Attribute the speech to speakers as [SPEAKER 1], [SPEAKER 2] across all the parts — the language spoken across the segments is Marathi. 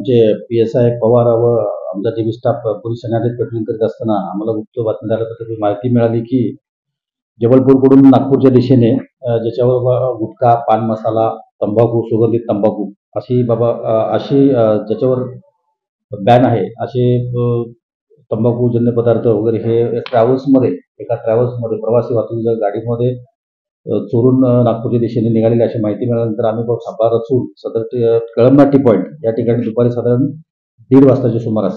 [SPEAKER 1] आमचे PSI पवार व आमचा टीव्ही स्टाफ पोलीस ठाण्यात पेट्रोलिंग करीत असताना आम्हाला गुप्त बातमीदारातर्फे माहिती मिळाली की जबलपूरकडून नागपूरच्या दिशेने ज्याच्यावर गुटखा, पान मसाला, तंबाखू, सुगंधित तंबाखू अशी ज्याच्यावर बॅन आहे असे तंबाखूजन्य पदार्थ वगैरे हे एका ट्रॅव्हल्समध्ये प्रवासी वाहतुकीच्या गाडीमध्ये चोरून नागपूरच्या दिशेने निघालेली अशी माहिती मिळाल्यानंतर आम्ही सापळा रचून सदर कळमना टी पॉईंट या ठिकाणी दुपारी साधारण 1:30 वाजताच्या सुमारास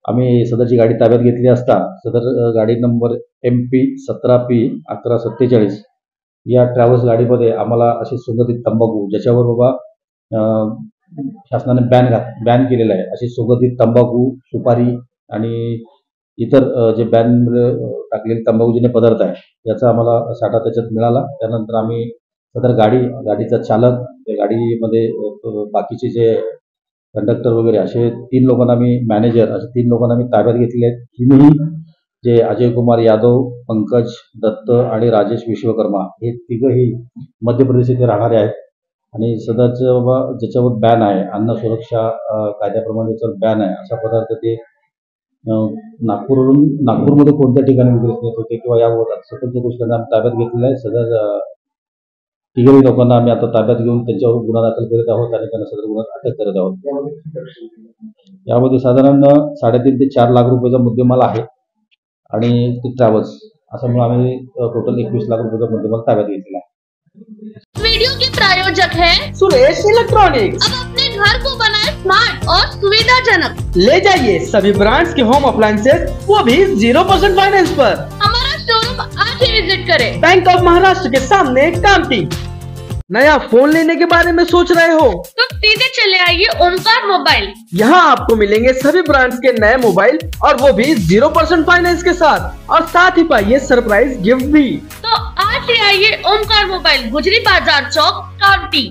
[SPEAKER 1] आम्ही सदरची गाडी ताब्यात घेतली असता सदर गाडी नंबर MP 17P 1147 या ट्रॅव्हल्स गाडीमध्ये आम्हाला अशी सुगंधित तंबाखू ज्याच्यावर शासनाने बॅन केलेला आहे अशी सुगंधित तंबाखू, सुपारी आणि इतर जे बॅन टाकलेले तंबाखूजन्य पदार्थ आहे याचा आम्हाला साठा त्याच्यात मिळाला। त्यानंतर आम्ही सदर गाडीचा चालक, त्या गाडीमध्ये बाकीचे जे कंडक्टर वगैरे असे 3 लोकांना मॅनेजर असे 3 लोकांना ताब्यात घेतले आहेत। तिन्ही जे अजय कुमार यादव, पंकज दत्त आणि राजेश विश्वकर्मा हे तिघही मध्य प्रदेश येथे राहणारे आहेत आणि सदरचं ज्याच्यावर बॅन आहे, अन्न सुरक्षा कायद्याप्रमाणे ज्याच्यावर बॅन आहे असा पदार्थ ते नागपूरमध्ये कोणत्या ठिकाणी विक्रीस नेत होते किंवा याबाबत सतत गोष्टींना आम्ही ताब्यात घेतलेला आहे। सदर तिघही लोकांना आम्ही आता ताब्यात घेऊन त्यांच्यावर गुन्हा दाखल करीत आहोत आणि त्यांना सदर गुन्ह्यात अटक करत आहोत। यामध्ये साधारण 3.5 ते 4 लाख रुपयाचा मुद्देमाल आहे आणि ते ट्रॅव्हल्स अशामुळे आम्ही टोटल 21 लाख रुपयाचा मुद्देमाल ताब्यात घेतलेला आहे।
[SPEAKER 2] वीडियो के प्रायोजक है
[SPEAKER 3] सुरेश इलेक्ट्रॉनिक्स।
[SPEAKER 2] अब अपने घर को बनाए स्मार्ट और सुविधाजनक।
[SPEAKER 3] ले जाइए सभी ब्रांड्स के होम अप्लायंसेज, वो भी 0% फाइनेंस पर।
[SPEAKER 2] हमारा शोरूम आज ही विजिट करें।
[SPEAKER 3] बैंक ऑफ महाराष्ट्र के सामने कामठी। नया फोन लेने के बारे में सोच रहे हो
[SPEAKER 2] तो सीधे चले आइए ओमकार मोबाइल।
[SPEAKER 3] यहाँ आपको मिलेंगे सभी ब्रांड्स के नए मोबाइल और वो भी 0% फाइनेंस के साथ, और साथ ही पाइए सरप्राइज गिफ्ट भी।
[SPEAKER 2] तो आज ही आइए ओमकार मोबाइल, गुजरी बाजार चौक, कामठी।